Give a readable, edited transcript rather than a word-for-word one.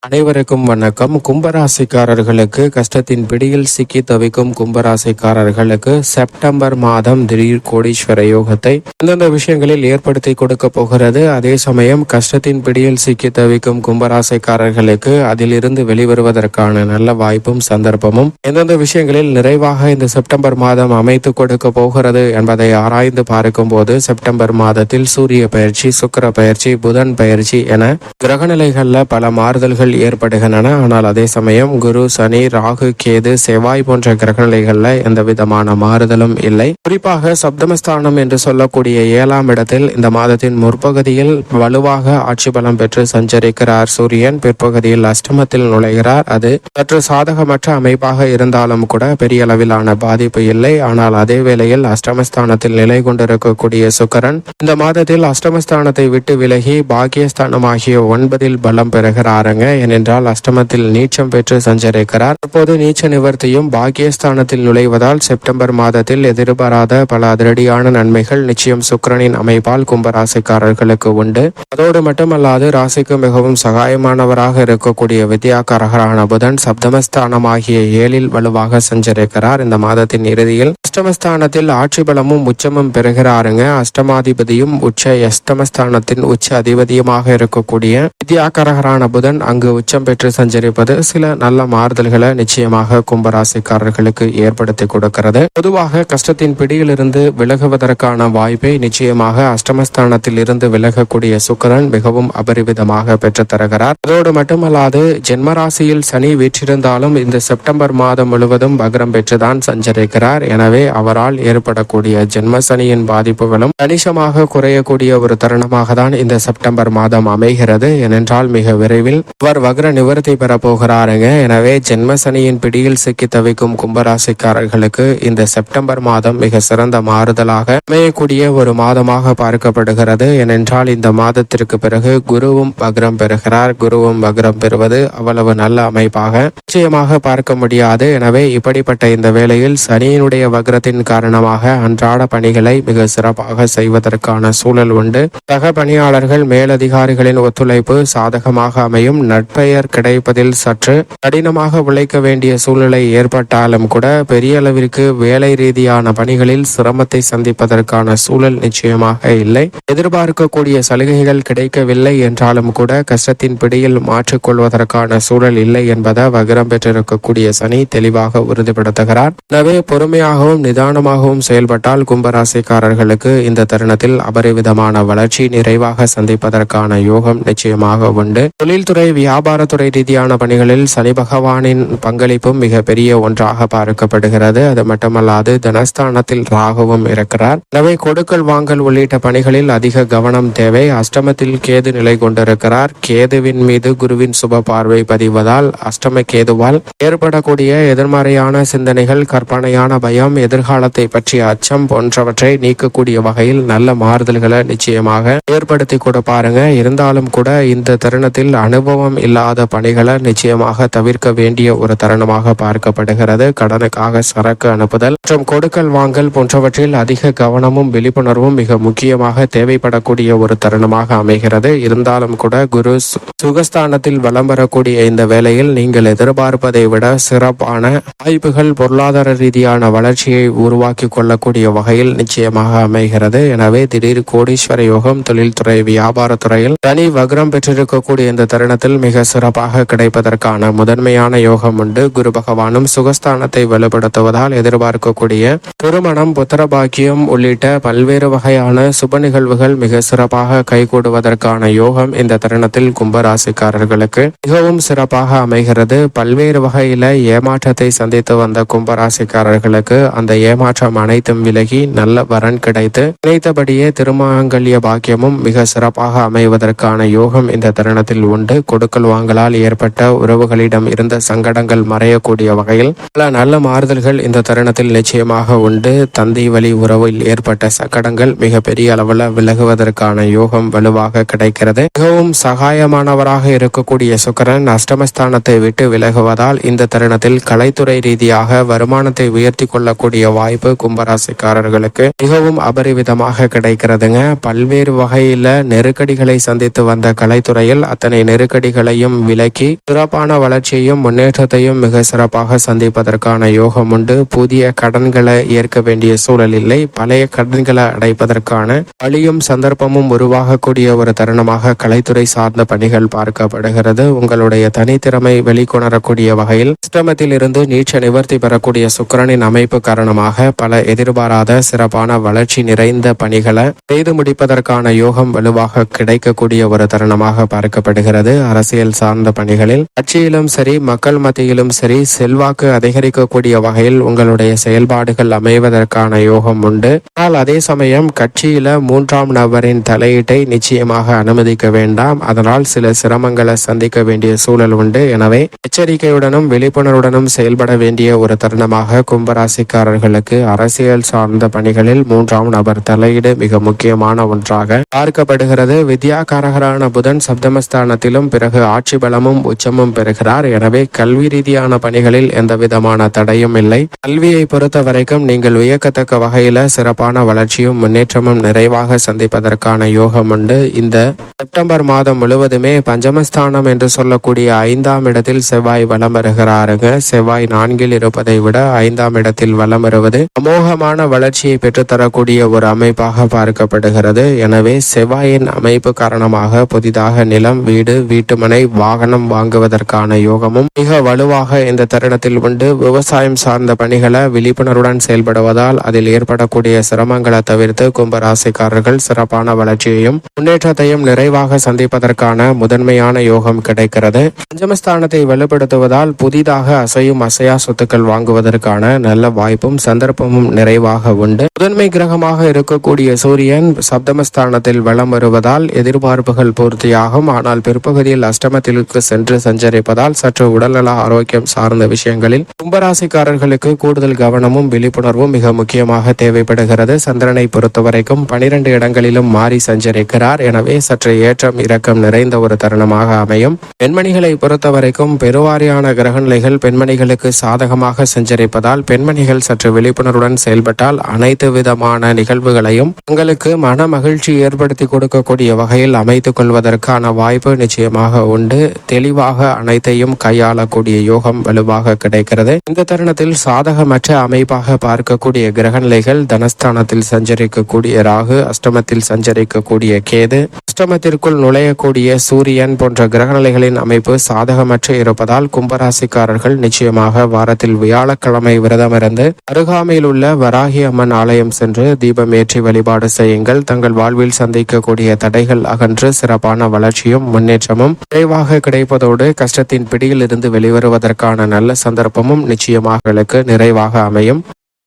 அனைவருக்கும் வணக்கம். கும்பராசிக்காரர்களுக்கு கஷ்டத்தின் பிடியில் சிக்கி தவிக்கும் கும்பராசிக்காரர்களுக்கு செப்டம்பர் மாதம் திடீர் கோடீஸ்வர யோகத்தை எந்தெந்த விஷயங்களில் ஏற்படுத்தி கொடுக்க போகிறது. அதே சமயம் கஷ்டத்தின் பிடியில் சிக்கி தவிக்கும் கும்பராசிக்காரர்களுக்கு அதிலிருந்து வெளிவருவதற்கான நல்ல வாய்ப்பும் சந்தர்ப்பமும் எந்தெந்த விஷயங்களில் நிறைவாக இந்த செப்டம்பர் மாதம் அமைத்து கொடுக்க போகிறது என்பதை ஆராய்ந்து பார்க்கும் போது செப்டம்பர் மாதத்தில் சூரிய பயிற்சி, சுக்கிர பயிற்சி, புதன் பயிற்சி என கிரகநிலைகள்ல பல மாறுதல்கள் ஏற்படுகின்றன. ஆனால் அதே சமயம் குரு, சனி, ராகு, கேது, செவ்வாய் போன்ற கிரகநிலைகள்ல எந்த விதமான மாறுதலும் இல்லை. குறிப்பாக சப்தமஸ்தானம் என்று சொல்லக்கூடிய 7ஆம் இடத்தில் இந்த மாதத்தின் முற்பகுதியில் வலுவாக ஆட்சி பலம் பெற்று சஞ்சரிக்கிறார் சூரியன். பிற்பகுதியில் அஷ்டமத்தில் நுழைகிறார். அது சற்று சாதகமற்ற அமைப்பாக இருந்தாலும் கூட பெரிய அளவிலான பாதிப்பு இல்லை. ஆனால் அதே வேளையில் அஷ்டமஸ்தானத்தில் நிலை கொண்டிருக்கக்கூடிய சுக்கிரன் இந்த மாதத்தில் அஷ்டமஸ்தானத்தை விட்டு விலகி பாக்கியஸ்தானமாகிய 9இல் பலம் பெறுகிறாருங்க. ஏனென்றால் அஷ்டமத்தில் நீச்சம் பெற்று சஞ்சரிக்கிறார். அப்போது நீச்ச நிவர்த்தியும் பாக்கியஸ்தானத்தில் நுழைவதால் செப்டம்பர் மாதத்தில் எதிர்பாராத பல அதிரடியான நன்மைகள் நிச்சயம் சுக்கிரனின் அமைப்பால் கும்பராசிக்காரர்களுக்கு உண்டு. அதோடு மட்டுமல்லாது ராசிக்கு மிகவும் சகாயமானவராக இருக்கக்கூடிய வித்யாகாரகரான புதன் சப்தமஸ்தானமாகிய 7இல் வலுவாக சஞ்சரிக்கிறார். இந்த மாதத்தின் இறுதியில் அஷ்டமஸ்தானத்தில் ஆட்சி பலமும் உச்சமும் பெறுகிறாருங்க. அஷ்டமாதிபதியும் அஷ்டமஸ்தானத்தின் உச்ச அதிபதியுமாக இருக்கக்கூடிய வித்யாகாரகரான புதன் அங்கு உச்சம் பெற்று சஞ்சரிப்பது சில நல்ல மாறுதல்களை நிச்சயமாக கும்பராசிக்காரர்களுக்கு ஏற்படுத்தி கொடுக்கிறது. பொதுவாக கஷ்டத்தின் பிடியிலிருந்து விலகுவதற்கான வாய்ப்பை நிச்சயமாக அஷ்டமஸ்தானத்தில் இருந்து விலகக்கூடிய சுக்கிரன் மிகவும் அபரிவிதமாக பெற்று தருகிறார். அதோடு மட்டுமல்லாது ஜென்மராசியில் சனி வீற்றிருந்தாலும் இந்த செப்டம்பர் மாதம் முழுவதும் வக்ரம் பெற்றுதான் சஞ்சரிக்கிறார். எனவே அவரால் ஏற்படக்கூடிய ஜென்ம சனியின் பாதிப்புகளும் கணிசமாக குறையக்கூடிய ஒரு தருணமாக தான் இந்த செப்டம்பர் மாதம் அமைகிறது. ஏனென்றால் மிக விரைவில் அவர் வக்ர நிவர்த்தி பெற போகிறாருங்க. எனவே ஜென்ம சனியின் பிடியில் சிக்கி தவிக்கும் கும்பராசிக்காரர்களுக்கு இந்த செப்டம்பர் மாதம் மிக சிறந்த மாறுதலாக அமையக்கூடிய ஒரு மாதமாக பார்க்கப்படுகிறது. ஏனென்றால் இந்த மாதத்திற்கு பிறகு குருவும் வக்ரம் பெறுகிறார். குருவும் வக்ரம் பெறுவது அவ்வளவு நல்ல அமைப்பாக நிச்சயமாக பார்க்க முடியாது. எனவே இப்படிப்பட்ட இந்த வேளையில் சனியினுடைய வக்ரத்தின் காரணமாக அன்றாட பணிகளை மிக சிறப்பாக செய்வதற்கான சூழல் உண்டு. சக பணியாளர்கள், மேலதிகாரிகளின் ஒத்துழைப்பு சாதகமாக அமையும். நட்பெயர் கிடைப்பதில் சற்று கடினமாக உழைக்க வேண்டிய சூழ்நிலை ஏற்பட்டாலும் கூட பெரிய அளவிற்கு வேலை ரீதியான பணிகளில் சிரமத்தை சந்திப்பதற்கான சூழல் நிச்சயமாக இல்லை. எதிர்பார்க்கக்கூடிய சலுகைகள் கிடைக்கவில்லை என்றாலும் கூட கஷ்டத்தின் பிடியில் மாற்றிக்கொள்வதற்கான சூழல் இல்லை என்பதை வக்ரம் பெற்றிருக்கக்கூடிய சனி தெளிவாக உறுதிப்படுத்துகிறார். எனவே பொறுமையாகவும் நிதானமாகவும் செயல்பட்டால் கும்பராசிக்காரர்களுக்கு இந்த தருணத்தில் அபரிவிதமான வளர்ச்சி நிறைவாக சந்திப்பதற்கான யோகம் நிச்சயமாக உண்டு. தொழில்துறை, வியாபாரத்துறை ரீதியான பணிகளில் சனி பகவானின் பங்களிப்பும் மிக பெரிய ஒன்றாக பார்க்கப்படுகிறது. அது மட்டுமல்லாது தனஸ்தானத்தில் ராகுவும் இருக்கிறார். எனவே கொடுக்கல் வாங்கல் உள்ளிட்ட பணிகளில் அதிக கவனம் தேவை. அஷ்டமத்தில் கேது நிலை கொண்டிருக்கிறார். கேதுவின் மீது குருவின் சுப பார்வை பதிவதால் அஷ்டம கேதுவால் ஏற்படக்கூடிய எதிர்மறையான சிந்தனைகள், கற்பனையான பயம், எதிர்காலத்தை பற்றிய அச்சம் போன்றவற்றை நீக்கக்கூடிய வகையில் நல்ல மாறுதல்களை நிச்சயமாக ஏற்படுத்தி கொடுப்பாருங்க. இருந்தாலும் கூட இந்த தருணத்தில் அனுபவம் இல்லாத பணிகளை நிச்சயமாக தவிர்க்க வேண்டிய ஒரு தருணமாக பார்க்கப்படுகிறது. கடனுக்காக சரக்கு அனுப்புதல் மற்றும் கொடுக்கல் வாங்கல் போன்றவற்றில் அதிக கவனமும் விழிப்புணர்வும் மிக முக்கியமாக தேவைப்படக்கூடிய ஒரு தருணமாக அமைகிறது. இருந்தாலும் கூட குரு சுகஸ்தானத்தில் வலம் வரக்கூடிய இந்த வேளையில் நீங்கள் எதிர்பார்ப்பதை விட சிறப்பான வாய்ப்புகள், பொருளாதார ரீதியான வளர்ச்சியை உருவாக்கி கொள்ளக்கூடிய வகையில் நிச்சயமாக அமைகிறது. எனவே திடீர் கோடீஸ்வர யோகம் தொழில்துறை, வியாபாரத்துறையில் தனி வக்ரம் பெற்றிருக்கக்கூடிய இந்த தருணத்தில் மிக சிறப்பாக கிடைப்பதற்கான முதன்மையான யோகம் உண்டு. குரு பகவானும் சுகஸ்தானத்தை வலுப்படுத்துவதால் எதிர்பார்க்கக்கூடிய திருமணம், புத்திரபாக்கியம் உள்ளிட்ட பல்வேறு வகையான சுப நிகழ்வுகள் மிக சிறப்பாக கைகூடுவதற்கான யோகம் இந்த தருணத்தில் கும்பராசிக்காரர்களுக்கு மிகவும் சிறப்பாக அமைகிறது. பல்வேறு வகையில ஏமாற்றத்தை சந்தித்து வந்த கும்பராசிக்காரர்களுக்கு அந்த ஏமாற்றம் அனைத்தும் விலகி நல்ல வரன் கிடைத்து நினைத்தபடியே திருமாங்கல்ய பாக்கியமும் மிக சிறப்பாக அமைவதற்கான யோகம் இந்த தருணத்தில் உண்டு. கொடுக்கல் வாங்கலால் ஏற்பட்ட உறவுகளிடம் இருந்த சங்கடங்கள் மறையக்கூடிய வகையில் பல நல்ல மாறுதல்கள் இந்த தருணத்தில் நிச்சயமாக உண்டு. தந்தை வழி உறவில் ஏற்பட்ட சங்கடங்கள் மிக பெரிய அளவில் விலகுவதற்கான யோகம் வலுவாக கிடைக்கிறது. மிகவும் சகாயமானவராக இருக்கக்கூடிய சுக்கிரன் அஷ்டமஸ்தானத்தை விட்டு விலகுவதால் இந்த தருணத்தில் கலைத்துறை ரீதியாக வருமானத்தை உயர்த்தி கொள்ளக்கூடிய வாய்ப்பு கும்பராசிக்காரர்களுக்கு மிகவும் அபரிவிதமாக கிடைக்கிறதுங்க. பல்வேறு வகையில நெருக்கடிகளை சந்தித்து வந்த கலைத்துறையில் அத்தனை நெருக்கடிகளை தடைகளையும் விலக்கி சிறப்பான வளர்ச்சியையும் முன்னேற்றத்தையும் மிக சிறப்பாக சந்திப்பதற்கான யோகம் உண்டு. புதிய கடன்களை ஏற்க வேண்டிய சூழல் இல்லை. பழைய கடன்களை அடைப்பதற்கான வழியும் சந்தர்ப்பமும் உருவாகக்கூடிய ஒரு தருணமாக கலைத்துறை சார்ந்த பணிகள் பார்க்கப்படுகிறது. உங்களுடைய தனித்திறமை வெளிக்கொணரக்கூடிய வகையில் அஷ்டமத்தில் இருந்து நீச்ச நிவர்த்தி பெறக்கூடிய சுக்கிரனின் அமைப்பு காரணமாக பல எதிர்பாராத சிறப்பான வளர்ச்சி நிறைந்த பணிகளை செய்து முடிப்பதற்கான யோகம் வலுவாக கிடைக்கக்கூடிய ஒரு தருணமாக பார்க்கப்படுகிறது. அரசியல் சார்ந்த பணிகளில் கட்சியிலும் சரி மக்கள் மத்தியிலும் சரி செல்வாக்கு அதிகரிக்கக்கூடிய வகையில் உங்களுடைய செயல்பாடுகள் அமைவதற்கான யோகம் உண்டு. ஆனால் அதே சமயம் கட்சியில மூன்றாம் நபரின் தலையீட்டை நிச்சயமாக அனுமதிக்க வேண்டாம். அதனால் சில சிரமங்களை சந்திக்க வேண்டிய சூழல் உண்டு. எனவே எச்சரிக்கையுடனும் விழிப்புணர்வுடனும் செயல்பட வேண்டிய ஒரு தருணமாக கும்பராசிக்காரர்களுக்கு அரசியல் சார்ந்த பணிகளில் மூன்றாம் நபர் தலையீடு மிக முக்கியமான ஒன்றாக பார்க்கப்படுகிறது. வித்யாகாரகரான புதன் சப்தமஸ்தானத்திலும் பிறகு ஆட்சி பலமும் உச்சமும் பெறுகிறார். எனவே கல்வி ரீதியான பணிகளில் எந்த விதமான தடையும் இல்லை. கல்வியை பொறுத்த வரைக்கும் நீங்கள் வியக்கத்தக்க வகையில சிறப்பான வளர்ச்சியும் முன்னேற்றமும் நிறைவாக சந்திப்பதற்கான யோகம் உண்டு. இந்த செப்டம்பர் மாதம் முழுவதுமே பஞ்சமஸ்தானம் என்று சொல்லக்கூடிய 5ஆம் இடத்தில் செவ்வாய் வலம் வருகிறாருங்க. செவ்வாய் 4ல் இருப்பதை விட 5ஆம் இடத்தில் வலம் வருவது அமோகமான வளர்ச்சியை பெற்றுத்தரக்கூடிய ஒரு அமைப்பாக பார்க்கப்படுகிறது. எனவே செவ்வாயின் அமைப்பு காரணமாக புதிதாக நிலம், வீடு, வீட்டுமனை, வாகனம் வாங்குவதற்கான யோகமும் மிக வலுவாக இந்த தருணத்தில் உண்டு. விவசாயம் சார்ந்த பணிகளை விழிப்புணர்வுடன் செயல்படுவதால் அதில் ஏற்படக்கூடிய சிரமங்களை தவிர்த்து கும்பராசிக்காரர்கள் சிறப்பான வளர்ச்சியையும் முன்னேற்றத்தையும் நிறைவாக சந்திப்பதற்கான முதன்மையான யோகம் கிடைக்கிறது. பஞ்சமஸ்தானத்தை வலுப்படுத்துவதால் புதிதாக அசையும் அசையா சொத்துக்கள் வாங்குவதற்கான நல்ல வாய்ப்பும் சந்தர்ப்பமும் நிறைவாக உண்டு. முதன்மை கிரகமாக இருக்கக்கூடிய சூரியன் சப்தமஸ்தானத்தில் வலம் வருவதால் எதிர்பார்ப்புகள் பூர்த்தியாகும். ஆனால் பிற்பகுதியில் அஷ்டமத்திற்கு சென்று சஞ்சரிப்பதால் சற்று உடல்நல ஆரோக்கியம் சார்ந்த விஷயங்களில் கும்பராசிக்காரர்களுக்கு கூடுதல் கவனமும் விழிப்புணர்வும் மிக முக்கியமாக தேவைப்படுகிறது. சந்திரனை பொறுத்தவரைக்கும் 12 இடங்களிலும் மாறி சஞ்சரிக்கிறார். எனவே சற்று ஏற்றம் இறக்கம் நிறைந்த ஒரு தருணமாக அமையும். பெண்மணிகளை பொறுத்தவரைக்கும் பெருவாரியான கிரகநிலைகள் பெண்மணிகளுக்கு சாதகமாக சஞ்சரிப்பதால் பெண்மணிகள் சற்று விழிப்புணர்வுடன் செயல்பட்டால் அனைத்து விதமான நிகழ்வுகளையும் உங்களுக்கு மன மகிழ்ச்சி ஏற்படுத்தி கொடுக்கக்கூடிய வகையில் அமைத்துக் கொள்வதற்கான வாய்ப்பு நிச்சயமாக உண்டு. தெளிவாக அனைத்தையும் கையாளக்கூடிய யோகம் வலுவாக கிடைக்கிறது. இந்த தருணத்தில் சாதகமற்ற அமைப்பாக பார்க்கக்கூடிய கிரகநிலைகள் தனஸ்தானத்தில் சஞ்சரிக்கக்கூடிய ராகு, அஷ்டமத்தில் சஞ்சரிக்கக்கூடிய கேது, அஷ்டமத்திற்குள் நுழையக்கூடிய சூரியன் போன்ற கிரகநிலைகளின் அமைப்பு சாதகமற்று இருப்பதால் கும்பராசிக்காரர்கள் நிச்சயமாக வாரத்தில் வியாழக்கிழமை விரதமிருந்து அருகாமையில் உள்ள வராகி அம்மன் ஆலயம் சென்று தீபம் ஏற்றி வழிபாடு செய்யுங்கள். தங்கள் வாழ்வில் சந்திக்கக்கூடிய தடைகள் அகன்று சிறப்பான வளர்ச்சியும் முன்னேற்றமும் விரைவாக கிடைப்பதோடு கஷ்டத்தின் பிடியில் இருந்து வெளிவருவதற்கான நல்ல சந்தர்ப்பமும் நிச்சயமாக நிறைவாக அமையும்.